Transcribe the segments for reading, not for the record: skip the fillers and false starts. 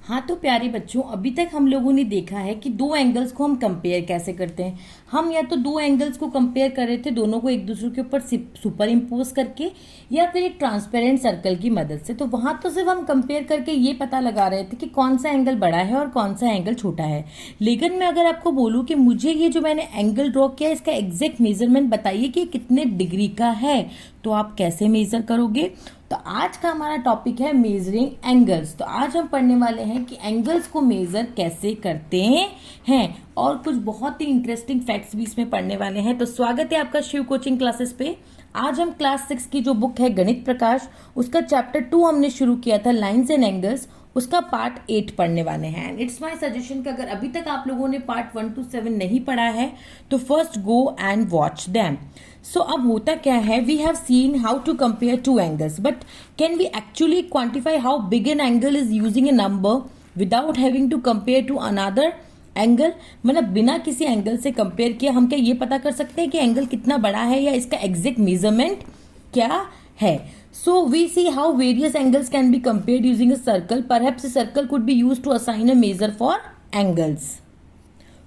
हाँ तो प्यारे बच्चों, अभी तक हम लोगों ने देखा है कि दो एंगल्स को हम कंपेयर कैसे करते हैं। हम या तो दो एंगल्स को कंपेयर कर रहे थे, दोनों को एक दूसरे के ऊपर सुपर इम्पोज करके, या फिर एक ट्रांसपेरेंट सर्कल की मदद से। तो वहां तो सिर्फ हम कंपेयर करके ये पता लगा रहे थे कि कौन सा एंगल बड़ा है और कौन सा एंगल छोटा है। लेकिन मैं अगर आपको बोलूँ कि मुझे ये जो मैंने एंगल ड्रॉ किया इसका एग्जैक्ट मेजरमेंट बताइए कि कितने डिग्री का है, तो आप कैसे मेजर करोगे। तो आज का हमारा टॉपिक है मेजरिंग एंगल्स। तो आज हम पढ़ने वाले हैं कि एंगल्स को मेजर कैसे करते हैं और कुछ बहुत ही इंटरेस्टिंग फैक्ट्स भी इसमें पढ़ने वाले हैं। तो स्वागत है आपका शिव कोचिंग क्लासेस पे। आज हम क्लास 6 की जो बुक है गणित प्रकाश, उसका चैप्टर 2 हमने शुरू किया था, लाइंस एंड एंगल्स, उसका पार्ट 8 पढ़ने वाले हैं। एंड इट्स माय सजेशन कि अगर अभी तक आप लोगों ने पार्ट 1 to 7 नहीं पढ़ा है तो first go and watch them. So अब होता क्या है, we have seen how to compare two angles, but can we actually quantify how big an angle is using a number without having to compare to another angle. मतलब बिना किसी angle से compare किया हम क्या ये पता कर सकते हैं कि एंगल कितना बड़ा है या इसका एग्जैक्ट मेजरमेंट क्या है। So we see how various angles can be compared using a circle. Perhaps a circle could be used to assign a measure for angles.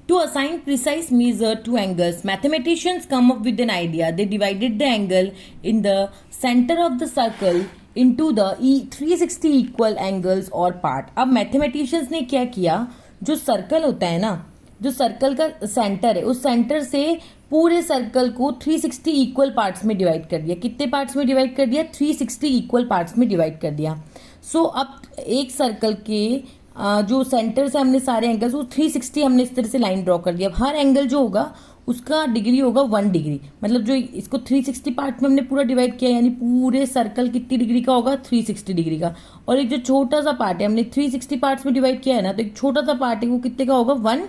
To assign precise measure to angles, mathematicians come up with an idea. They divided the angle in the center of the circle into the 360 equal angles or part. अब mathematicians ने क्या किया, जो circle होता है ना, जो circle का सेंटर है, उस सेंटर से पूरे सर्कल को 360 इक्वल पार्ट्स में डिवाइड कर दिया। कितने पार्ट्स में डिवाइड कर दिया? 360 इक्वल पार्ट्स में डिवाइड कर दिया। सो अब एक सर्कल के जो सेंटर से हमने सारे एंगल्स, वो 360 हमने इस तरह से लाइन ड्रॉ कर दिया। अब हर एंगल जो होगा उसका डिग्री होगा 1 डिग्री। मतलब जो इसको 360 पार्ट में हमने पूरा डिवाइड किया, यानी पूरे सर्कल कितनी डिग्री का होगा? 360 डिग्री का। और एक जो छोटा सा पार्ट है, हमने 360 पार्ट्स में डिवाइड किया है ना, तो एक छोटा सा पार्ट है वो कितने का होगा? 1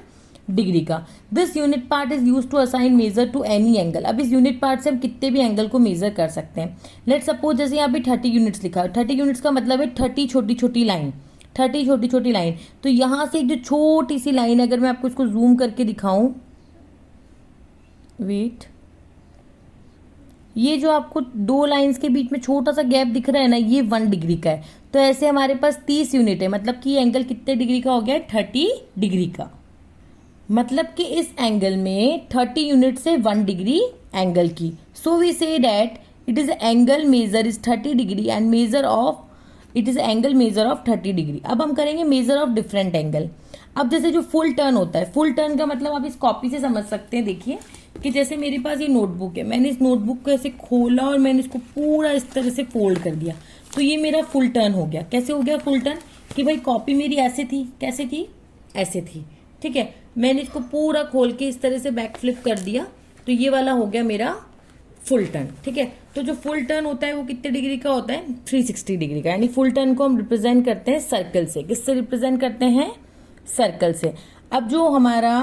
डिग्री का। This unit part is use to assign measure to any angle. अब इस यूनिट पार्ट से हम कितने भी एंगल को मेजर कर सकते हैं। लेट सपोज जैसे यहाँ पे 30 यूनिट्स लिखा है। 30 यूनिट्स का मतलब है 30 छोटी छोटी लाइन, 30 छोटी छोटी लाइन। तो यहां से एक जो छोटी सी लाइन है, अगर मैं आपको इसको जूम करके दिखाऊं, वेट, ये जो आपको दो लाइंस के बीच में छोटा सा गैप दिख रहा है ना, ये 1 डिग्री का है। तो ऐसे हमारे पास 30 यूनिट है, मतलब कि एंगल कितने डिग्री का हो गया? 30 डिग्री का। मतलब कि इस एंगल में 30 यूनिट से 1 डिग्री एंगल की। So we say that it is angle measure is 30 degree and measure of it is angle measure of 30 degree. अब हम करेंगे मेजर ऑफ डिफरेंट एंगल। अब जैसे जो फुल टर्न होता है, फुल टर्न का मतलब आप इस कॉपी से समझ सकते हैं। देखिए कि जैसे मेरे पास ये नोटबुक है, मैंने इस नोटबुक को ऐसे खोला और मैंने इसको पूरा इस तरह से फोल्ड कर दिया, तो ये मेरा फुल टर्न हो गया। कैसे हो गया फुल टर्न? कि भाई कॉपी मेरी ऐसे थी, कैसे थी? ऐसे थी, ठीक है। मैंने इसको पूरा खोल के इस तरह से बैक फ्लिप कर दिया, तो ये वाला हो गया मेरा फुल टर्न, ठीक है। तो जो फुल टर्न होता है वो कितने डिग्री का होता है? 360 डिग्री का। यानी फुल टर्न को हम रिप्रेजेंट करते हैं सर्कल से। किससे रिप्रेजेंट करते हैं? सर्कल से। अब जो हमारा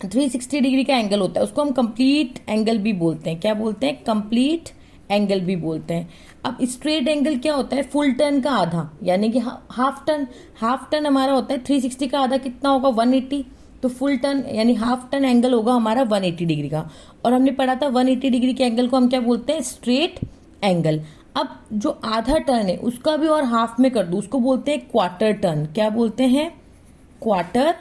360 डिग्री का एंगल होता है उसको हम कंप्लीट एंगल भी बोलते हैं। क्या बोलते हैं? कंप्लीट एंगल भी बोलते हैं। अब स्ट्रेट एंगल क्या होता है? फुल टर्न का आधा, यानी कि हाफ टर्न। हाफ टर्न हमारा होता है 360 का आधा, कितना होगा? 180। तो फुल टर्न यानी हाफ टर्न एंगल होगा हमारा 180 डिग्री का। और हमने पढ़ा था 180 डिग्री के एंगल को हम क्या बोलते हैं? Straight angle. अब जो आधा टर्न है उसका भी और हाफ में कर दो, उसको बोलते हैं क्वार्टर टर्न। क्या बोलते हैं? Quarter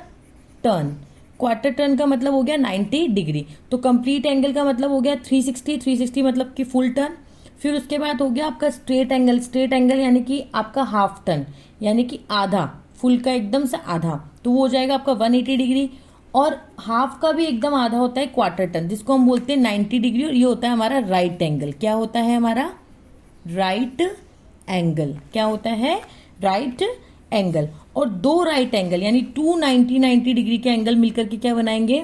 turn. क्वार्टर टर्न का मतलब हो गया 90 डिग्री। तो कंप्लीट एंगल का मतलब हो गया 360, 360 मतलब कि फुल टर्न। फिर उसके बाद हो गया आपका स्ट्रेट एंगल। स्ट्रेट एंगल यानी कि आपका हाफ टर्न, यानी कि आधा, फुल का एकदम से आधा, तो वो हो जाएगा आपका 180 डिग्री। और हाफ का भी एकदम आधा होता है क्वार्टर टर्न, जिसको हम बोलते हैं 90 डिग्री। और ये होता है हमारा राइट एंगल। क्या होता है हमारा? Right angle. क्या होता है? Right angle. और दो राइट एंगल यानी 290 डिग्री के एंगल मिलकर के क्या बनाएंगे?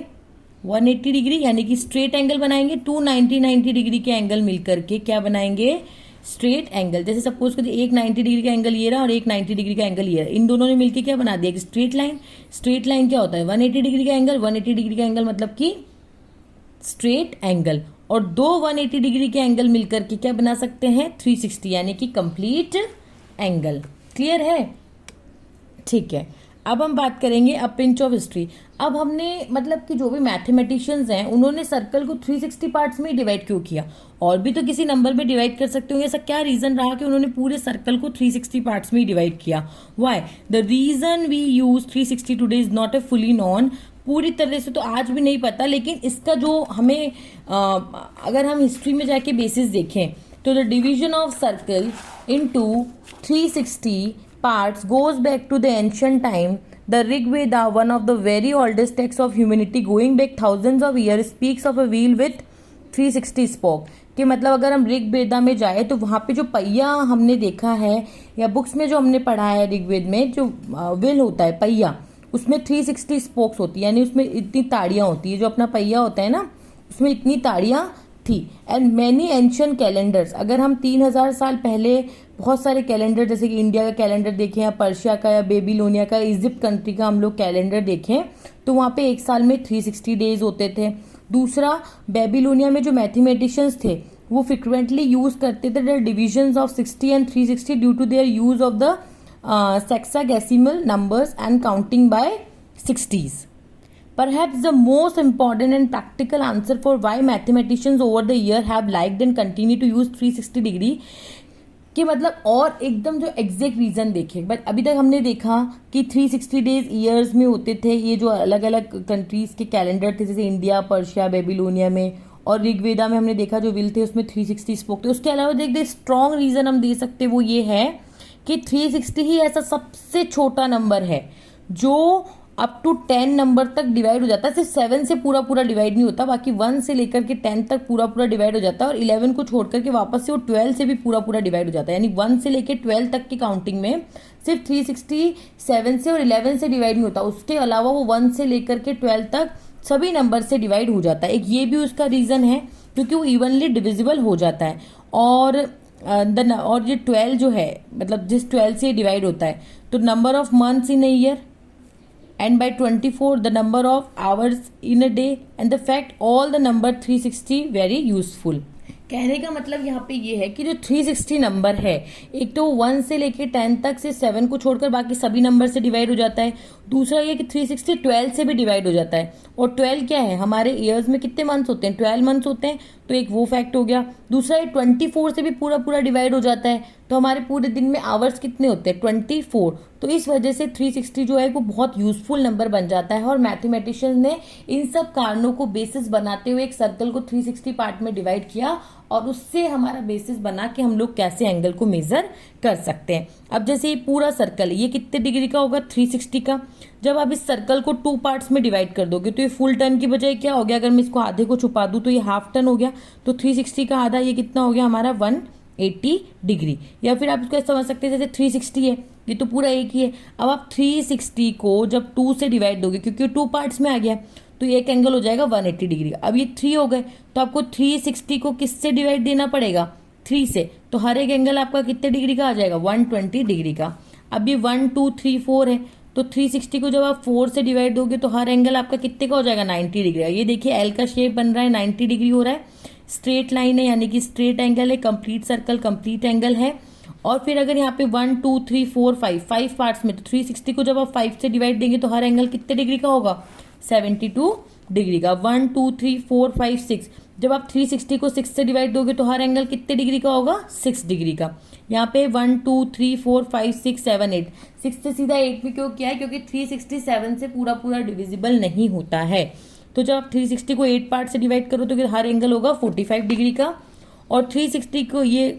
180 डिग्री, यानी कि स्ट्रेट एंगल बनाएंगे। 290 डिग्री के एंगल मिलकर के क्या बनाएंगे? Straight angle. जैसे सपोज करिए एक 90 डिग्री का एंगल ये रहा और एक 90 डिग्री का एंगल ये रहा, इन दोनों ने मिलकर क्या बना दिया? एक स्ट्रेट लाइन। स्ट्रेट लाइन क्या होता है? 180 डिग्री का एंगल। 180 डिग्री का एंगल मतलब कि स्ट्रेट एंगल। और दो 180 डिग्री के एंगल मिलकर के क्या बना सकते हैं? 360, यानी कि कंप्लीट एंगल। क्लियर है? ठीक है। अब हम बात करेंगे अ पिंच ऑफ हिस्ट्री। अब हमने मतलब कि जो भी मैथमेटिशियंस हैं उन्होंने सर्कल को 360 पार्ट्स में ही डिवाइड क्यों किया? और भी तो किसी नंबर में डिवाइड कर सकते होंगे, ऐसा क्या रीजन रहा कि उन्होंने पूरे सर्कल को 360 पार्ट्स में ही डिवाइड किया? Why the reason we use 360 today is not a fully known. पूरी तरह से तो आज भी नहीं पता, लेकिन इसका जो हमें अगर हम हिस्ट्री में जाके बेसिस देखें तो the division of circle into 360 parts goes back to the ancient time. The Rig Veda, one of the very oldest texts of humanity going back thousands of years, speaks of a wheel with 360 spoke. कि मतलब अगर हम ऋग वेदा में जाए तो वहाँ पे जो पहिया हमने देखा है या बुक्स में जो हमने पढ़ा है ऋग्वेद में, जो व्हील होता है पहिया, उसमें 360 स्पोक्स होती है, यानी उसमें इतनी ताड़ियाँ होती है। जो अपना पहिया होता है ना, उसमें इतनी ताड़ियाँ थी। एंड मैनी एंशियंट कैलेंडर्स, अगर हम 3000 साल पहले बहुत सारे कैलेंडर जैसे कि इंडिया का कैलेंडर देखें या पर्शिया का या बेबीलोनिया का, इजिप्ट कंट्री का हम लोग कैलेंडर देखें तो वहाँ पे एक साल में 360 डेज होते थे। दूसरा, बेबीलोनिया में जो मैथमेटिशियंस थे वो फ्रिक्वेंटली यूज करते थे the divisions of 60 and 360 due to their use of the sexadecimal numbers and counting by 60s. Perhaps the most important and practical answer for why mathematicians over the year have liked and continue to use 360 degree कि मतलब और एकदम जो exact reason देखे, but अभी तक हमने देखा कि 360 डेज ईयर्स में होते थे ये जो अलग अलग कंट्रीज के कैलेंडर थे, जैसे इंडिया, पर्शिया, बेबीलोनिया में, और ऋग्वेदा में हमने देखा जो विल थे उसमें 360 स्पोक थे। उसके अलावा देख स्ट्रॉन्ग रीजन हम दे सकते वो ये है कि 360 ही ऐसा सबसे छोटा नंबर है जो अप टू 10 नंबर तक डिवाइड हो जाता है। सिर्फ 7 से पूरा पूरा डिवाइड नहीं होता, बाकी 1 से लेकर के 10 तक पूरा पूरा डिवाइड हो जाता है, और 11 को छोड़ करके वापस से वो 12 से भी पूरा पूरा डिवाइड हो जाता है। यानी 1 से लेकर 12 तक की काउंटिंग में सिर्फ 360 7 से और 11 से डिवाइड नहीं होता, उसके अलावा वो 1 से लेकर के 12 तक सभी नंबर से डिवाइड हो जाता है। एक ये भी उसका रीजन है क्योंकि वो इवनली डिविजिबल हो जाता है। और ये 12 जो है मतलब जिस 12 से डिवाइड होता है तो number of months in a year, and by 24 the number of hours in a day, and the fact all the number 360 very useful. कहने का मतलब यहाँ पे ये है कि जो 360 नंबर है, एक तो 1 से लेके 10 तक से 7 को छोड़कर बाकी सभी नंबर से डिवाइड हो जाता है। दूसरा ये कि 360 12 से भी डिवाइड हो जाता है, और 12 क्या है, हमारे ईयर्स में कितने मंथ्स होते हैं, 12 मंथ्स होते हैं, तो एक वो फैक्ट हो गया। दूसरा ये 24 से भी पूरा पूरा डिवाइड हो जाता है, तो हमारे पूरे दिन में आवर्स कितने होते हैं, 24। तो इस वजह से 360 जो है वो बहुत यूजफुल नंबर बन जाता है, और मैथमेटिशियंस ने इन सब कारणों को बेसिस बनाते हुए एक सर्कल को 360 पार्ट में डिवाइड किया, और उससे हमारा बेसिस बना कि हम लोग कैसे एंगल को मेजर कर सकते हैं। अब जैसे ये पूरा सर्कल है, ये कितने डिग्री का होगा, 360 का। जब आप इस सर्कल को 2 पार्ट्स में डिवाइड कर दोगे तो ये फुल टर्न की बजाय क्या हो गया, अगर मैं इसको आधे को छुपा दूं तो ये हाफ टर्न हो गया। तो 360 का आधा ये कितना हो गया हमारा 180 डिग्री। या फिर आप इसको ऐसा समझ सकते हैं जैसे 360 है, ये तो पूरा एक ही है। अब आप 360 को जब 2 से डिवाइड दोगे, क्योंकि 2 पार्ट्स में आ गया, तो एक एंगल हो जाएगा 180 डिग्री। अब ये 3 हो गए, तो आपको 360 को किससे डिवाइड देना पड़ेगा, 3 से, तो हर एक एंगल आपका कितने डिग्री का आ जाएगा, 120 डिग्री का। अब ये 1 2 3 4 है, तो 360 को जब आप 4 से डिवाइड दोगे तो हर एंगल आपका कितने का हो जाएगा, 90 डिग्री। ये देखिए एल का शेप बन रहा है, 90 डिग्री हो रहा है, स्ट्रेट लाइन है यानी कि स्ट्रेट एंगल है, कंप्लीट सर्कल कंप्लीट एंगल है। और फिर अगर यहाँ पे 1 2 3 4 5 पार्ट्स में, तो 360 को जब आप 5 से डिवाइड देंगे तो हर एंगल कितने डिग्री का होगा, 72 डिग्री का। 1 2 3 4 5 6, जब आप 360 को 6 से डिवाइड दोगे तो हर एंगल कितने डिग्री का होगा, 6 डिग्री का। यहाँ पे 1 2 3 4 5 6 7 8, 6 से सीधा 8 में क्यों किया है, क्योंकि 360 7 से पूरा पूरा डिविजिबल नहीं होता है। तो जब आप 360 को 8 पार्ट से डिवाइड करो तो फिर हर एंगल होगा 45 डिग्री का। और 360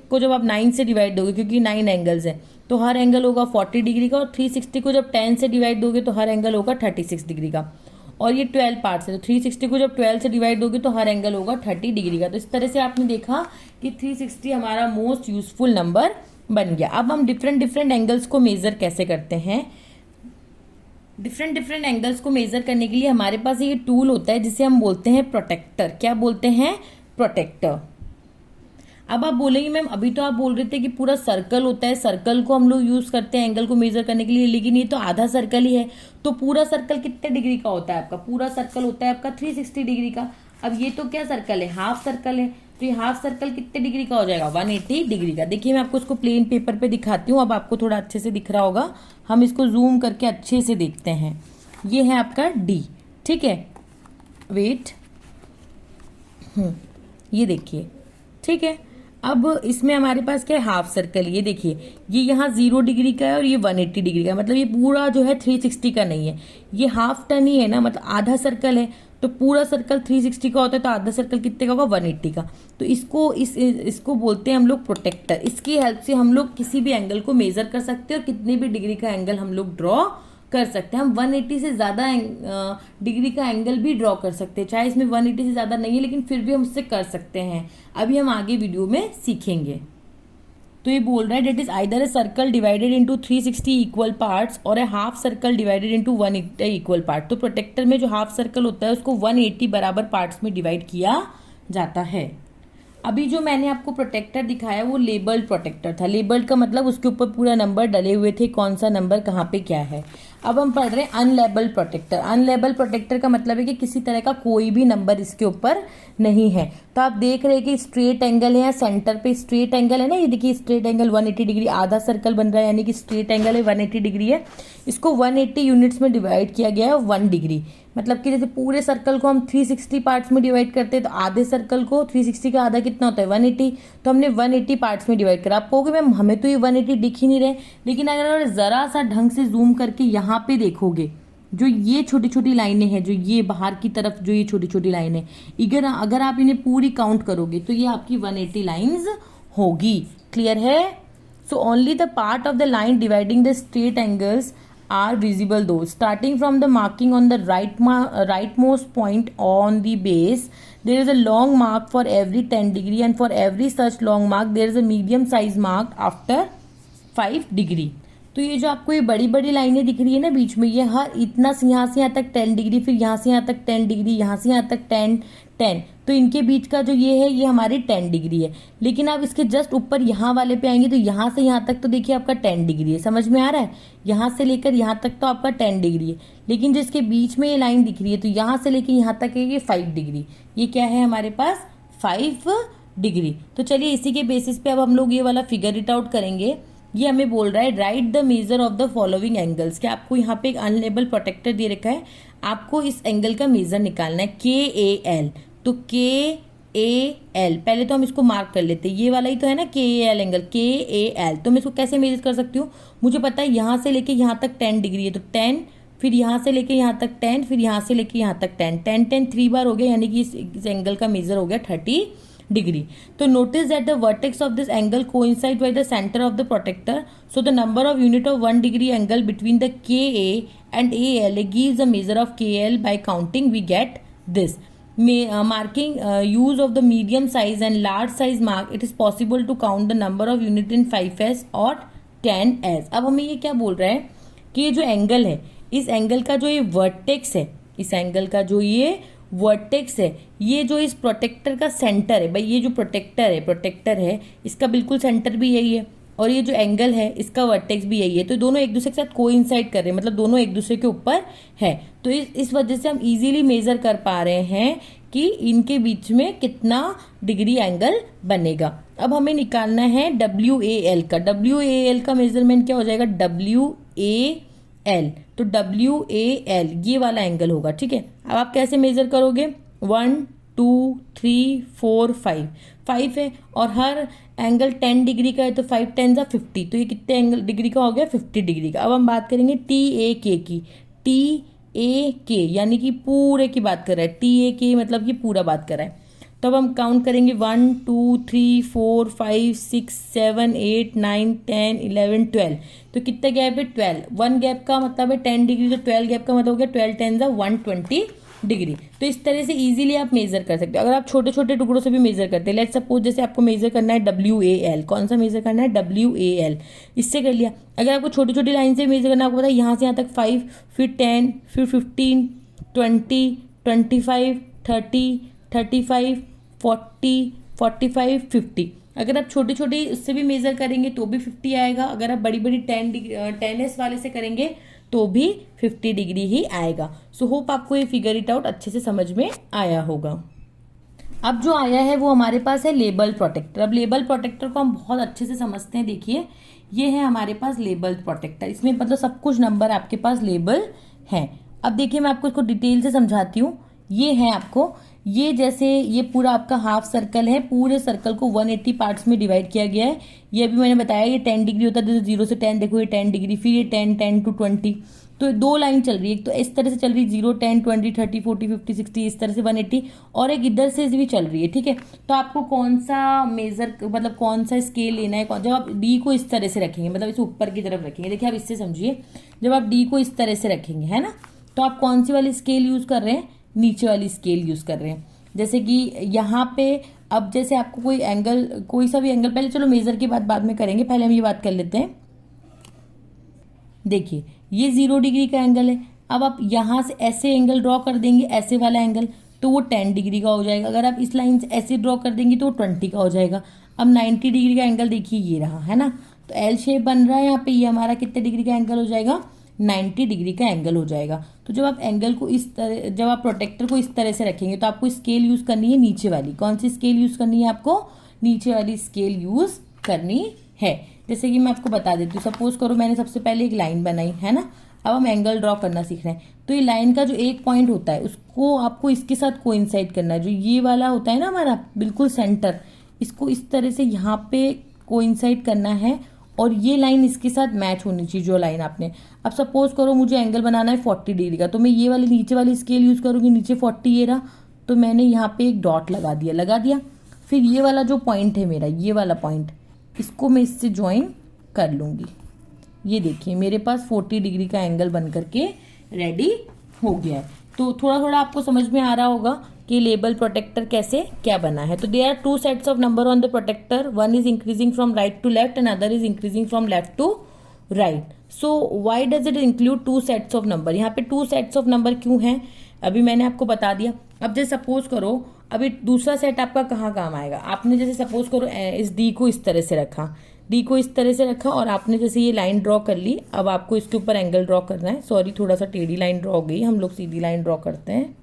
को जब आप 9 से डिवाइड दोगे, क्योंकि 9 एंगल्स हैं, तो हर एंगल होगा 40 डिग्री का। और 360 को जब 10 से डिवाइड दोगे तो हर एंगल होगा 36 डिग्री का। और ये 12 पार्ट्स है, तो 360 को जब 12 से डिवाइड दोगे तो हर एंगल होगा 30 डिग्री का। तो इस तरह से आपने देखा कि 360 हमारा मोस्ट यूजफुल नंबर बन गया। अब हम डिफरेंट एंगल्स को मेजर कैसे करते हैं। डिफरेंट एंगल्स को मेजर करने के लिए हमारे पास ये टूल होता है जिसे हम बोलते हैं प्रोटेक्टर। क्या बोलते हैं, प्रोटेक्टर। अब आप बोलेंगे मैम अभी तो आप बोल रहे थे कि पूरा सर्कल होता है, सर्कल को हम लोग यूज करते हैं एंगल को मेजर करने के लिए, लेकिन ये तो आधा सर्कल ही है। तो पूरा सर्कल कितने डिग्री का होता है आपका, पूरा सर्कल होता है आपका 360 डिग्री का। अब ये तो क्या सर्कल है, हाफ सर्कल है, तो ये हाफ सर्कल कितने डिग्री का हो जाएगा, 180 डिग्री का। देखिए मैं आपको इसको प्लेन पेपर पे दिखाती हूँ, अब आपको थोड़ा अच्छे से दिख रहा होगा। हम इसको जूम करके अच्छे से देखते हैं। ये है आपका डी, ठीक है, वेट, ये देखिए, ठीक है। अब इसमें हमारे पास क्या है, हाफ सर्कल। ये देखिए ये यहाँ 0 डिग्री का है और ये 180 डिग्री का है, मतलब ये पूरा जो है 360 का नहीं है, ये हाफ टर्न ही है ना, मतलब आधा सर्कल है। तो पूरा सर्कल 360 का होता है, तो आधा सर्कल कितने का होगा, 180 का। तो इसको बोलते हैं हम लोग प्रोटेक्टर। इसकी हेल्प से हम लोग किसी भी एंगल को मेजर कर सकते हैं और कितने भी डिग्री का एंगल हम लोग ड्रॉ कर सकते हैं। हम 180 से ज़्यादा डिग्री का एंगल भी ड्रॉ कर सकते हैं, चाहे इसमें 180 से ज़्यादा नहीं है, लेकिन फिर भी हम उससे कर सकते हैं। अभी हम आगे वीडियो में सीखेंगे। तो ये बोल रहा है that is either a circle divided into 360 equal parts और a half circle divided into 180 equal part. तो प्रोटेक्टर में जो हाफ सर्कल होता है उसको 180 बराबर पार्ट्स में डिवाइड किया जाता है। अभी जो मैंने आपको प्रोटेक्टर दिखाया वो लेबल्ड प्रोटेक्टर था। लेबल्ड का मतलब उसके ऊपर पूरा नंबर डले हुए थे, कौन सा नंबर कहाँ पे क्या है। अब हम पढ़ रहे हैं अनलेबल्ड प्रोटेक्टर। अनलेबल्ड प्रोटेक्टर का मतलब है कि किसी तरह का कोई भी नंबर इसके ऊपर नहीं है। तो आप देख रहे हैं कि स्ट्रेट एंगल है, या सेंटर पे स्ट्रेट एंगल है ना, ये देखिए स्ट्रेट एंगल 180 डिग्री, आधा सर्कल बन रहा है, यानी कि स्ट्रेट एंगल है 180 डिग्री है। इसको 180 यूनिट्स में डिवाइड किया गया है 1 डिग्री। मतलब कि जैसे पूरे सर्कल को हम 360 पार्ट्स में डिवाइड करते हैं, तो आधे सर्कल को 360 का आधा कितना होता है, 180। तो हमने 180 पार्ट्स में डिवाइड करा। आप कहोगे मैम हमें तो ये 180 दिख ही नहीं रहे, लेकिन अगर जरा सा ढंग से जूम करके यहाँ पे देखोगे, जो ये छोटी छोटी लाइनें हैं, जो ये बाहर की तरफ जो ये छोटी छोटी लाइनें, अगर आप इन्हें पूरी काउंट करोगे तो ये आपकी 180 लाइन्स होगी। क्लियर है? So only the part of the line dividing the straight angles are visible though. Starting from the marking on the rightmost point on the base, there is a long mark for every 10 degree, and for every such long mark there is a medium size mark after 5 degree. तो ये जो आपको ये बड़ी बड़ी लाइनें दिख रही है ना बीच में, ये हर इतना से यहाँ तक 10 डिग्री, फिर यहाँ से यहाँ तक 10 डिग्री, यहाँ से यहाँ तक 10, तो इनके बीच का जो ये है ये हमारी 10 डिग्री है। लेकिन आप इसके जस्ट ऊपर यहाँ वाले पे आएंगे तो यहाँ से यहाँ तक तो देखिए आपका 10 डिग्री है। समझ में आ रहा है? यहाँ से लेकर यहाँ तक तो आपका 10 डिग्री है, लेकिन जिसके बीच में ये लाइन दिख रही है तो यहाँ से लेकर यहाँ तक है ये 5 डिग्री। ये क्या है हमारे पास, 5 डिग्री। तो चलिए इसी के बेसिस पे अब हम लोग ये वाला फिगर इट आउट करेंगे। ये हमें बोल रहा है right the measure of the following angles. क्या आपको यहाँ पे एक अनलेबल प्रोटेक्टर दे रखा है, आपको इस एंगल का मेजर निकालना है, KAL। तो KAL पहले तो हम इसको मार्क कर लेते हैं, ये वाला ही तो है ना KAL एंगल, KAL। तो मैं इसको कैसे मेजर कर सकती हूँ, मुझे पता है यहाँ से लेके यहाँ तक 10 डिग्री है, तो 10, फिर यहाँ से लेके यहाँ तक 10, फिर यहाँ से लेके यहाँ तक 10, 10 10 3 बार हो गया, यानी कि इस एंगल का मेजर हो गया 30 डिग्री। तो notice that the vertex of this angle coincide by the centre of the protractor, so the number of unit of 1 degree angle between the KA and AL gives the measure of KL. By counting we get this. Marking use of the medium size and large size mark, it is possible to count the number of unit in 5s or 10s. अब हमें ये क्या बोल रहा है कि ये जो एंगल है, इस एंगल का जो ये वर्टेक्स है, इस एंगल का जो ये वर्टेक्स है, ये जो इस प्रोटेक्टर का सेंटर है, भाई ये जो प्रोटेक्टर है इसका बिल्कुल सेंटर भी यही है, और ये जो एंगल है इसका वर्टेक्स भी यही है। तो दोनों एक दूसरे के साथ कोइंसाइड कर रहे हैं, मतलब दोनों एक दूसरे के ऊपर है। तो इस वजह से हम इजीली मेजर कर पा रहे हैं कि इनके बीच में कितना डिग्री एंगल बनेगा। अब हमें निकालना है WAL का। WAL का मेजरमेंट क्या हो जाएगा, WAL। तो WAL ये वाला एंगल होगा, ठीक है। अब आप कैसे मेजर करोगे, 1 2 3 4 5 है, और हर एंगल 10 डिग्री का है, तो 5 10 जा 50, तो ये कितने एंगल डिग्री का हो गया, 50 डिग्री का। अब हम बात करेंगे TAK की। TAK यानी कि पूरे की बात कर रहा है, TAK मतलब कि पूरा बात कर रहा है। तो अब हम काउंट करेंगे 1 2 3 4 5 6 7 8 9 10 11 12। तो कितना गैप है, 12। 1 गैप का मतलब है 10 डिग्री, तो 12 गैप का मतलब हो गया 12 10 जा 120 डिग्री। तो इस तरह से इजीली आप मेजर कर सकते हो। अगर आप छोटे छोटे टुकड़ों से भी मेजर करते हैं, लेट्स सपोज जैसे आपको मेजर करना है WAL, कौन सा मेजर करना है, WAL, इससे कर लिया। अगर आपको छोटी छोटी लाइन से मेजर करना, आपको पता है यहाँ से यहाँ तक 5, फिर 10, फिर 15 20 25 30 35 40 45 50। अगर आप छोटे छोटे उससे भी मेजर करेंगे तो भी 50 आएगा। अगर आप बड़ी बड़ी 10s वाले से करेंगे तो भी 50 डिग्री ही आएगा। सो होप आपको ये फिगर इट आउट अच्छे से समझ में आया होगा। अब जो आया है वो हमारे पास है लेबल प्रोटेक्टर। अब लेबल प्रोटेक्टर को हम बहुत अच्छे से समझते हैं। देखिए ये है हमारे पास लेबल प्रोटेक्टर, इसमें मतलब सब कुछ नंबर आपके पास लेबल है। अब देखिए मैं आपको इसको डिटेल से समझाती हूँ। ये है आपको, ये जैसे ये पूरा आपका हाफ सर्कल है, पूरे सर्कल को 180 पार्ट्स में डिवाइड किया गया है। ये अभी मैंने बताया ये 10 डिग्री होता है, जैसे 0 से 10 देखो ये 10 डिग्री, फिर ये 10 10 टू 20। तो दो लाइन चल रही है, एक तो इस तरह से चल रही है 0 10 20 30 40 50 60 इस तरह से 180, और एक इधर से भी चल रही है। ठीक है, तो आपको कौन सा मेजर मतलब कौन सा स्केल लेना है, जब आप डी को इस तरह से रखेंगे, मतलब इसे ऊपर की तरफ रखेंगे। देखिए आप इससे समझिए, जब आप डी को इस तरह से रखेंगे है ना, तो आप कौन सी वाली स्केल यूज कर रहे हैं, नीचे वाली स्केल यूज कर रहे हैं। जैसे कि यहाँ पे अब जैसे आपको कोई एंगल, कोई सा भी एंगल, पहले चलो मेजर की बात बाद में करेंगे, पहले हम ये बात कर लेते हैं। देखिए ये 0 डिग्री का एंगल है। अब आप यहाँ से ऐसे एंगल ड्रॉ कर देंगे, ऐसे वाला एंगल, तो वो 10 डिग्री का हो जाएगा। अगर आप इस लाइन से ऐसे ड्रॉ कर देंगे तो वो 20 का हो जाएगा। अब 90 डिग्री का एंगल देखिए ये रहा है ना, तो एल शेप बन रहा है यहाँ पे, ये हमारा कितने डिग्री का एंगल हो जाएगा, 90 डिग्री का एंगल हो जाएगा। तो जब आप एंगल को इस तरह, जब आप प्रोटेक्टर को इस तरह से रखेंगे तो आपको स्केल यूज करनी है नीचे वाली। कौन सी स्केल यूज करनी है आपको, नीचे वाली स्केल यूज करनी है। जैसे कि मैं आपको बता देती हूँ, सपोज करो मैंने सबसे पहले एक लाइन बनाई है ना, अब हम एंगल ड्रॉ करना सीख रहे हैं, तो ये लाइन का जो एक पॉइंट होता है उसको आपको इसके साथ कोइंसाइड करना है। जो ये वाला होता है ना हमारा बिल्कुल सेंटर, इसको इस तरह से यहाँ पे कोइंसाइड करना है, और ये लाइन इसके साथ मैच होनी चाहिए जो लाइन आपने। अब सपोज करो मुझे एंगल बनाना है 40 डिग्री का, तो मैं ये वाली नीचे वाली स्केल यूज करूंगी, नीचे 40 ये रहा, तो मैंने यहाँ पे एक डॉट लगा दिया। फिर ये वाला जो पॉइंट है मेरा, ये वाला पॉइंट, इसको मैं इससे ज्वाइन कर लूंगी। ये देखिए मेरे पास 40 डिग्री का एंगल बन करके रेडी हो गया है। तो थोड़ा थोड़ा आपको समझ में आ रहा होगा कि लेबल प्रोटेक्टर कैसे क्या बना है। तो there are two sets of number on the protractor, one is increasing from right to left and other is increasing from left to right. So why does it include two sets of number, यहाँ पे to sets of number क्यों है अभी मैंने आपको बता दिया। अब जैसे सपोज करो अभी दूसरा सेट आपका कहाँ काम आएगा, आपने जैसे सपोज करो इस डी को इस तरह से रखा, डी को इस तरह से रखा, और आपने जैसे ये लाइन ड्रॉ कर ली। अब आपको इसके ऊपर एंगल ड्रॉ करना है। सॉरी थोड़ा सा टेढ़ी लाइन ड्रॉ हो गई, हम लोग सीधी लाइन ड्रॉ करते हैं।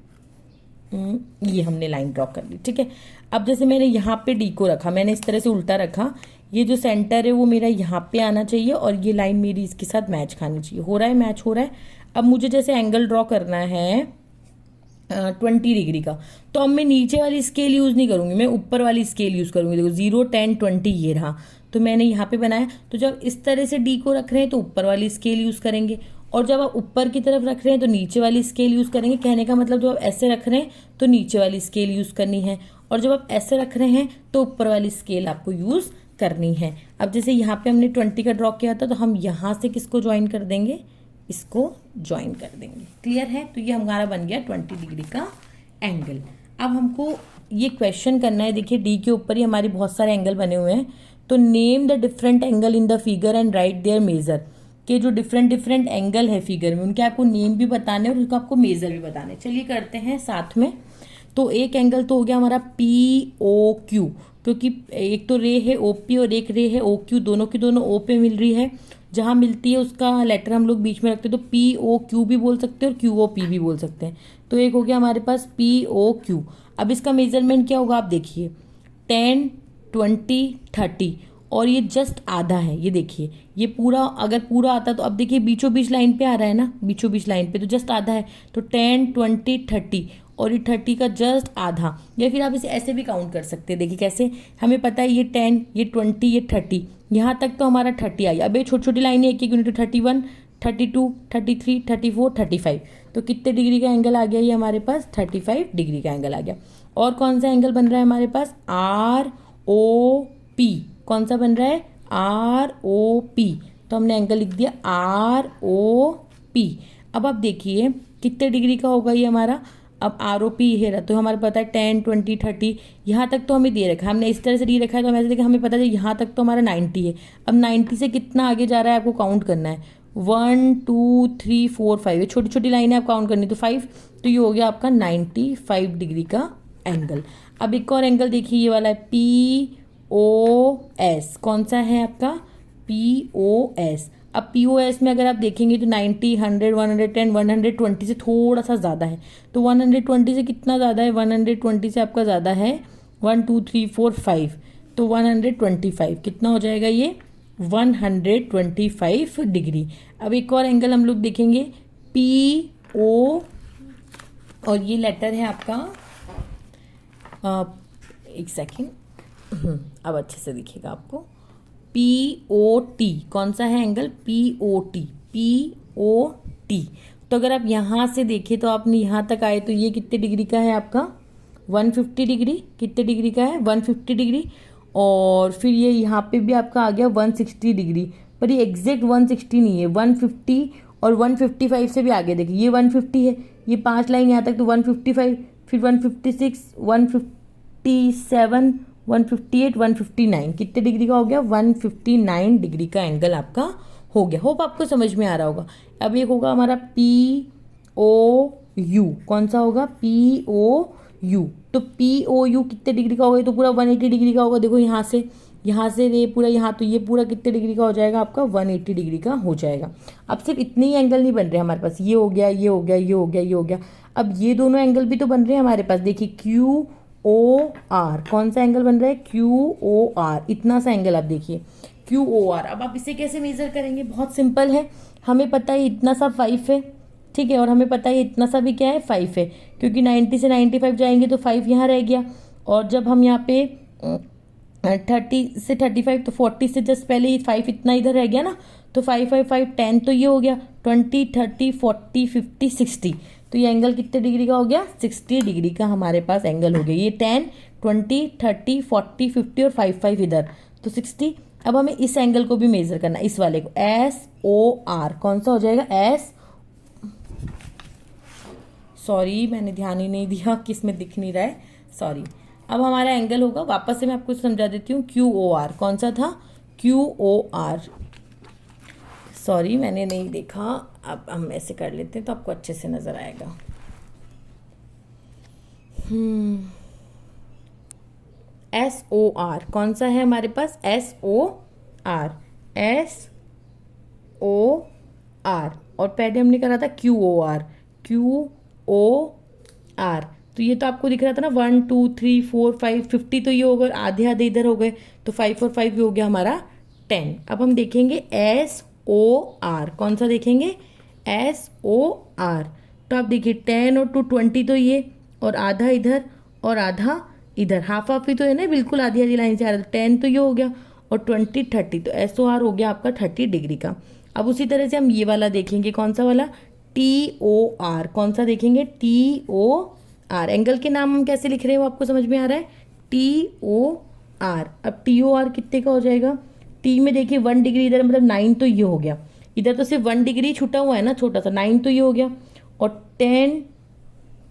ये हमने लाइन ड्रॉ कर ली, ठीक है। अब जैसे मैंने यहाँ पे डी को रखा, मैंने इस तरह से उल्टा रखा, ये जो सेंटर है वो मेरा यहाँ पे आना चाहिए, और ये लाइन मेरी इसके साथ मैच खानी चाहिए। हो रहा है, मैच हो रहा है। अब मुझे जैसे एंगल ड्रॉ करना है 20 डिग्री का, तो अब मैं नीचे वाली स्केल यूज नहीं करूंगी, मैं ऊपर वाली स्केल यूज करूंगी। देखो 0 10 20 ये रहा, तो मैंने यहाँ पे बनाया। तो जब इस तरह से डी को रख रहे हैं तो ऊपर वाली स्केल यूज करेंगे, और जब आप ऊपर की तरफ रख रहे हैं तो नीचे वाली स्केल यूज करेंगे। कहने का मतलब जब आप ऐसे रख रहे हैं तो नीचे वाली स्केल यूज करनी है, और जब आप ऐसे रख रहे हैं तो ऊपर वाली स्केल आपको यूज करनी है। अब जैसे यहाँ पे हमने 20 का ड्रॉ किया था, तो हम यहाँ से किसको ज्वाइन कर देंगे, इसको ज्वाइन कर देंगे। क्लियर है, तो ये हमारा बन गया 20 डिग्री का एंगल। अब हमको ये क्वेश्चन करना है, देखिए डी के ऊपर ही हमारे बहुत सारे एंगल बने हुए हैं, तो name the different angle in the figure and write their measure. के जो डिफरेंट डिफरेंट एंगल है फिगर में, उनके आपको नेम भी बताने और उसका आपको मेजर भी बताने। चलिए करते हैं साथ में। तो एक एंगल तो हो गया हमारा POQ, क्योंकि एक तो रे है OP और एक रे है OQ, दोनों की दोनों O पे मिल रही है। जहां मिलती है उसका लेटर हम लोग बीच में रखते हैं, तो POQ भी बोल सकते हैं और QOP भी बोल सकते हैं। तो एक हो गया हमारे पास POQ। अब इसका मेजरमेंट क्या होगा, आप देखिए 10 20 30, और ये जस्ट आधा है। ये देखिए ये पूरा, अगर पूरा आता तो अब देखिए बीचों बीच लाइन पे आ रहा है ना, बीचों बीच लाइन पे, तो जस्ट आधा है। तो 10 20 30, और ये 30 का जस्ट आधा। या फिर आप इसे ऐसे भी काउंट कर सकते हैं। देखिए कैसे, हमें पता है ये 10 ये 20 ये 30, यहाँ तक तो हमारा 30 आई। अब ये छोटी छोटी लाइनें एक एक यूनिट, 31 32 33 34 35, तो कितने डिग्री का एंगल आ गया ये हमारे पास, 35 डिग्री का एंगल आ गया। और कौन सा एंगल बन रहा है हमारे पास, ROP। कौन सा बन रहा है, ROP। तो हमने एंगल लिख दिया ROP। अब आप देखिए कितने डिग्री का होगा ये हमारा। अब ROP है रहा, तो हमारे पता है 10 20 30, यहाँ तक तो हमें दे रखा है, हमने इस तरह से दी रखा है, तो हम ऐसे देखा हमें पता है यहाँ तक तो हमारा 90 है। अब 90 से कितना आगे जा रहा है आपको काउंट करना है, 1 2 3 4 5, ये छोटी छोटी लाइनें आप काउंट करनी, तो 5, तो ये हो गया आपका 95 डिग्री का एंगल। अब एक और एंगल देखिए, ये वाला है POS। कौन सा है आपका, POS। अब POS में अगर आप देखेंगे तो 90, 100, 110, 120 से थोड़ा सा ज़्यादा है। तो 120 से कितना ज़्यादा है? 120 से आपका ज़्यादा है 1 2 3 4 5, तो 125 कितना हो जाएगा ये? 125 डिग्री। अब एक और एंगल हम लोग देखेंगे PO, और ये लेटर है आपका एक सेकेंड, अब अच्छे से दिखेगा आपको। POT कौन सा है एंगल? POT, POT। तो अगर आप यहाँ से देखें तो आपने यहाँ तक आए तो ये कितने डिग्री का है आपका? 150 डिग्री। कितने डिग्री का है? 150 डिग्री। और फिर ये यहाँ पे भी आपका आ गया 160 डिग्री, पर ये एग्जैक्ट 160 नहीं है, 150 और 155 से भी आगे देखिए, ये 150 है, ये 5 लाइन यहाँ तक तो 155, फिर 156, 157, 158, 159, कितने डिग्री का हो गया? 159 डिग्री का एंगल आपका हो गया। होप आपको समझ में आ रहा होगा। अब एक होगा हमारा POU, कौन सा होगा? POU। तो POU कितने डिग्री का होगा? तो पूरा 180 डिग्री का होगा। देखो यहाँ से ये पूरा, यहाँ तो ये पूरा कितने डिग्री का हो जाएगा आपका? 180 डिग्री का हो जाएगा। अब सिर्फ इतने ही एंगल नहीं बन रहे हमारे पास, ये हो गया, ये हो गया, ये हो गया, ये हो गया। अब ये दोनों एंगल भी तो बन रहे हैं हमारे पास। देखिए QOR, कौन सा एंगल बन रहा है? QOR, इतना सा एंगल आप देखिए QOR। अब आप इसे कैसे मेजर करेंगे? बहुत सिंपल है, हमें पता है इतना सा 5 है, ठीक है, और हमें पता है इतना सा भी क्या है? 5 है, क्योंकि 90 से 95 जाएंगे तो 5 यहाँ रह गया। और जब हम यहाँ पे 30 से 35, तो 40 से जस्ट पहले ये 5 इतना इधर रह गया ना, तो 5 5 5 10, तो ये हो गया 20 30 40 50 60। तो ये एंगल कितने डिग्री का हो गया? 60 डिग्री का हमारे पास एंगल हो गया। ये 10 20 30 40 50 और 5 5 इधर, तो 60। अब हमें इस एंगल को भी मेजर करना है, इस वाले को, SOR, कौन सा हो जाएगा? सॉरी मैंने ध्यान ही नहीं दिया, किस में दिख नहीं रहा है, सॉरी। अब हमारा एंगल होगा, वापस से मैं आपको समझा देती हूँ, QOR। कौन सा था? QOR, सॉरी मैंने नहीं देखा। अब हम ऐसे कर लेते हैं तो आपको अच्छे से नजर आएगा। SOR कौन सा है हमारे पास? SOR, SOR, और पहले हमने करा था QOR, QOR। तो ये तो आपको दिख रहा था ना, 1 2 3 4 5 50, तो ये हो गए आधे आधे इधर हो गए, तो 5 और 5 हो गया हमारा 10। अब हम देखेंगे SOR, कौन सा देखेंगे? SOR। तो आप देखिए 10 और 2 20, तो ये, और आधा इधर और आधा इधर, हाफ हाफ ही तो है ना, बिल्कुल आधी आधी लाइन से आ रहा था। 10 तो ये हो गया, और 20 30, तो SOR हो गया आपका 30 डिग्री का। अब उसी तरह से हम ये वाला देखेंगे, कौन सा वाला? TOR, कौन सा देखेंगे? TOR। एंगल के नाम हम कैसे लिख रहे हैं वो आपको समझ में आ रहा है? TOR। अब TOR कितने का हो जाएगा? T में देखिए 1 डिग्री इधर, मतलब 9, तो ये हो गया, इधर तो सिर्फ 1 डिग्री छूटा हुआ है ना, छोटा सा, 9 तो ये हो गया। और 10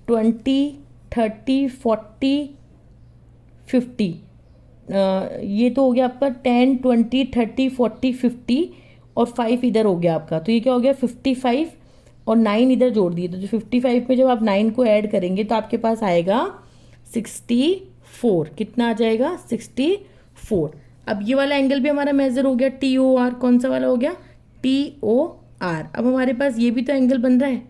20 30 40 50, ये तो हो गया आपका 10 20 30 40 50, और 5 इधर हो गया आपका, तो ये क्या हो गया? 55, और 9 इधर जोड़ दिए, तो जो 55 में जब आप 9 को ऐड करेंगे तो आपके पास आएगा 64। कितना आ जाएगा? 64। अब ये वाला एंगल भी हमारा मेजर हो गया, TOR। कौन सा वाला हो गया? TOR। अब हमारे पास ये भी तो एंगल बन रहा है,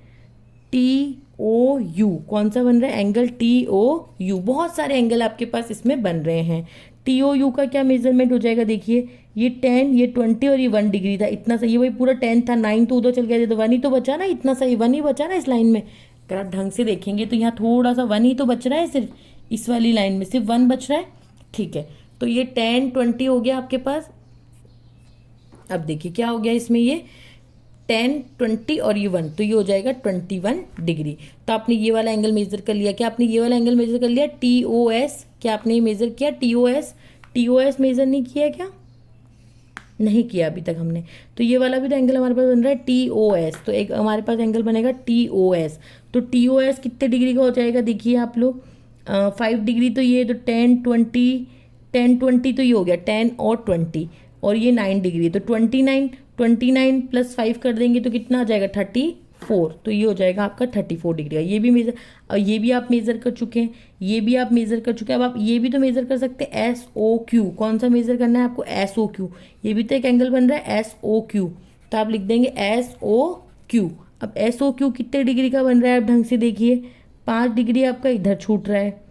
TOU। कौन सा बन रहा है? Angle TOU। बहुत सारे एंगल आपके पास इसमें बन रहे हैं। TOU का क्या मेजरमेंट हो जाएगा? देखिए ये 10, ये 20 और ये 1 डिग्री था, इतना सा, ये वही पूरा 10 था, 9 तो उधर चल गया, तो 1 ही तो बचा ना, इतना सा, ये 1 ही बचा ना इस लाइन में। अगर आप ढंग से देखेंगे तो यहाँ थोड़ा सा 1 ही तो बच रहा है, सिर्फ इस वाली लाइन में सिर्फ 1 बच रहा है, ठीक है। तो ये 10 20 हो गया आपके पास। अब देखिए क्या हो गया इसमें, ये 10 20 और ये 1, तो ये हो जाएगा 21 डिग्री। तो आपने ये वाला एंगल मेजर कर लिया। क्या आपने ये वाला एंगल मेजर कर लिया? TOS, क्या आपने मेजर किया? TOS मेजर नहीं किया क्या? नहीं किया अभी तक हमने। तो ये वाला भी तो एंगल हमारे पास बन रहा है TOS, तो एक हमारे पास एंगल बनेगा TOS। तो TOS कितने डिग्री का हो जाएगा? देखिए आप लोग, 5 डिग्री, तो ये तो 10 20 तो ये हो गया 10 और 20, और ये 9 डिग्री, तो 29 प्लस 5 कर देंगे तो कितना आ जाएगा? 34। तो ये हो जाएगा आपका 34 डिग्री का। ये भी मेजर, और ये भी आप मेजर कर चुके हैं, ये भी आप मेजर कर चुके हैं। अब आप ये भी तो मेजर कर सकते हैं, SOQ। कौन सा मेजर करना है आपको? SOQ। ये भी तो एक एंगल बन रहा है SOQ, तो आप लिख देंगे SOQ। अब SOQ कितने डिग्री का बन रहा है आप ढंग से देखिए, 5 डिग्री आपका इधर छूट रहा है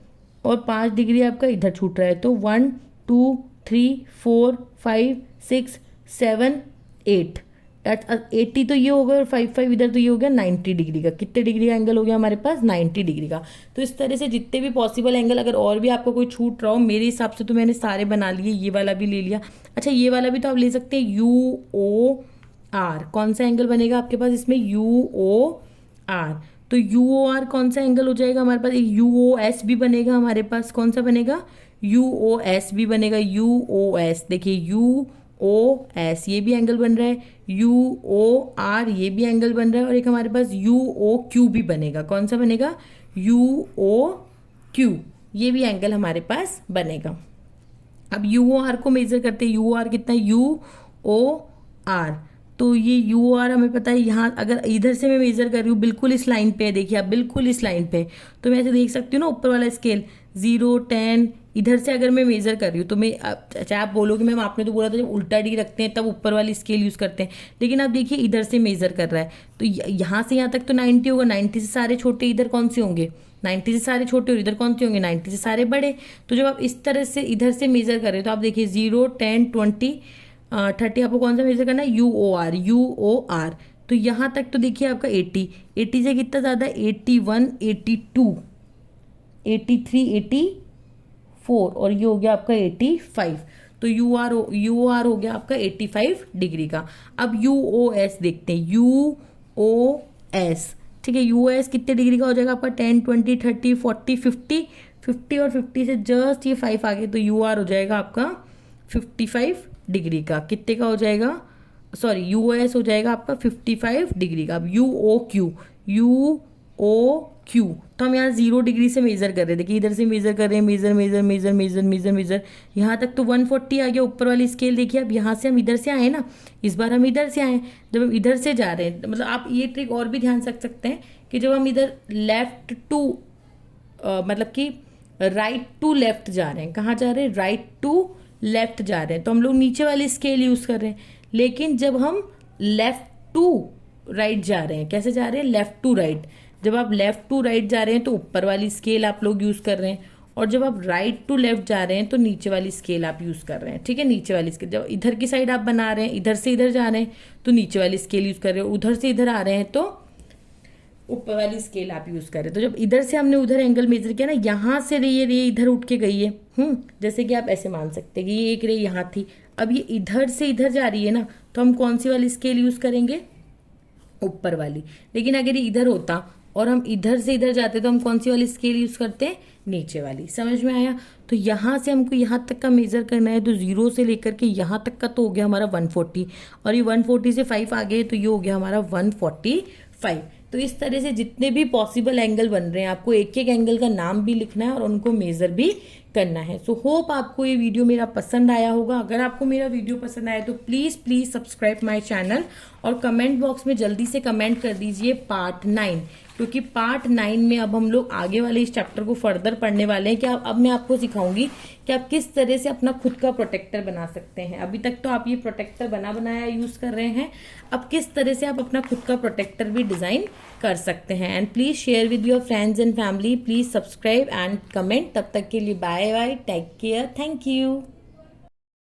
और 5 डिग्री आपका इधर छूट रहा है, तो 1 2 3 4 5 6 7 8, 80 तो ये हो गया और 5 5 इधर, तो ये हो गया 90 डिग्री का। कितने डिग्री का एंगल हो गया हमारे पास? 90 डिग्री का। तो इस तरह से जितने भी पॉसिबल एंगल, अगर और भी आपको कोई छूट रहा हो, मेरे हिसाब से तो मैंने सारे बना लिए, ये वाला भी ले लिया। अच्छा, ये वाला भी तो आप ले सकते हैं, UOR। कौन सा एंगल बनेगा आपके पास इसमें? UOR। तो UOR कौन सा एंगल हो जाएगा हमारे पास? एक UOS भी बनेगा हमारे पास। कौन सा बनेगा? UOS भी बनेगा। UOS देखिए, UOS ये भी एंगल बन रहा है, UOR ये भी एंगल बन रहा है, और एक हमारे पास UOQ भी बनेगा। कौन सा बनेगा? UOQ ये भी एंगल हमारे पास बनेगा। अब UOR को मेजर करते हैं। UOR कितना है? UOR, तो ये UOR हमें पता है, यहाँ अगर इधर से मैं मेजर कर रही हूँ, बिल्कुल इस लाइन पे है, देखिए आप बिल्कुल इस लाइन पे, तो मैं ऐसे देख सकती हूँ ना, ऊपर वाला स्केल 0 10, इधर से अगर मैं मेजर कर रही हूँ तो मैं, अच्छा आप बोलोगे मैम आपने तो बोला था जब उल्टा डी रखते हैं तब ऊपर वाली स्केल यूज़ करते हैं, लेकिन आप देखिए इधर से मेजर कर रहा है, तो यहाँ से यहाँ तक तो 90 होगा, 90 से सारे छोटे इधर कौन से होंगे? 90 से सारे छोटे और इधर कौन से होंगे? 90 से सारे बड़े। तो जब आप इस तरह से इधर से मेजर कर रहे हो तो आप देखिए 0 10 20 30, आपको कौन सा मेजर करना है? UOR। तो यहाँ तक तो देखिए आपका 80 से कितना ज़्यादा? 81 82 83 84, और ये हो गया आपका 85। तो UOR हो गया आपका 85 डिग्री का। अब UOS देखते हैं। UOS, ठीक है, UOS कितने डिग्री का हो जाएगा आपका? 10 20 30 40 50 और 50 से जस्ट ये 5 आगे, तो UOR हो जाएगा आपका 55 डिग्री का। कितने का हो जाएगा? सॉरी, UOS हो जाएगा आपका 55 डिग्री का। अब UOQ, तो हम यहाँ 0 डिग्री से मेजर कर रहे हैं, देखिए इधर से मेजर कर रहे हैं, मेजर, यहाँ तक तो 140 आ गया ऊपर वाली स्केल। देखिए अब यहाँ से हम इधर से आए ना, इस बार हम इधर से आए, जब हम इधर से जा रहे हैं, मतलब आप ये ट्रिक और भी ध्यान रख सकते हैं कि जब हम इधर लेफ्ट टू मतलब कि राइट टू लेफ्ट जा रहे हैं, कहाँ जा रहे हैं? राइट टू लेफ्ट जा रहे हैं, तो हम लोग नीचे वाली स्केल यूज़ कर रहे हैं। लेकिन जब हम लेफ्ट टू राइट जा रहे हैं, कैसे जा रहे हैं? Left to right. जब आप लेफ्ट टू राइट जा रहे हैं तो ऊपर वाली स्केल आप लोग यूज़ कर रहे हैं, और जब आप राइट टू लेफ्ट जा रहे हैं तो नीचे वाली स्केल आप यूज़ कर रहे हैं, ठीक है, नीचे वाली स्केल। जब इधर की साइड आप बना रहे हैं, इधर से इधर जा रहे हैं, तो नीचे वाली स्केल यूज़ कर रहे हो, उधर से इधर आ रहे हैं तो ऊपर वाली स्केल आप यूज़ करें। तो जब इधर से हमने उधर एंगल मेजर किया ना, यहाँ से रे इधर उठ के गई है, जैसे कि आप ऐसे मान सकते हैं कि ये एक रे यहाँ थी, अब ये इधर से इधर जा रही है ना, तो हम कौन सी वाली स्केल यूज़ करेंगे? ऊपर वाली। लेकिन अगर ये इधर होता और हम इधर से इधर जाते तो हम कौन सी वाली स्केल यूज़ करते हैं? नीचे वाली। समझ में आया? तो यहाँ से हमको यहाँ तक का मेज़र करना है, तो 0 से लेकर के यहाँ तक का तो हो गया हमारा 140, और ये 140 से 5 आ गए तो ये हो गया हमारा 145। तो इस तरह से जितने भी पॉसिबल एंगल बन रहे हैं, आपको एक एक एंगल का नाम भी लिखना है और उनको मेज़र भी करना है। सो होप आपको ये वीडियो मेरा पसंद आया होगा। अगर आपको मेरा वीडियो पसंद आया तो प्लीज़ सब्सक्राइब माय चैनल, और कमेंट बॉक्स में जल्दी से कमेंट कर दीजिए पार्ट 9, क्योंकि पार्ट 9 में अब हम लोग आगे वाले इस चैप्टर को फर्दर पढ़ने वाले हैं कि अब मैं आपको सिखाऊंगी कि आप किस तरह से अपना खुद का प्रोटेक्टर बना सकते हैं। अभी तक तो आप ये प्रोटेक्टर बनाया यूज़ कर रहे हैं, अब किस तरह से आप अपना खुद का प्रोटेक्टर भी डिज़ाइन कर सकते हैं। And please share with your friends and family, please subscribe and comment. तब तक के लिए bye bye, take care, thank you.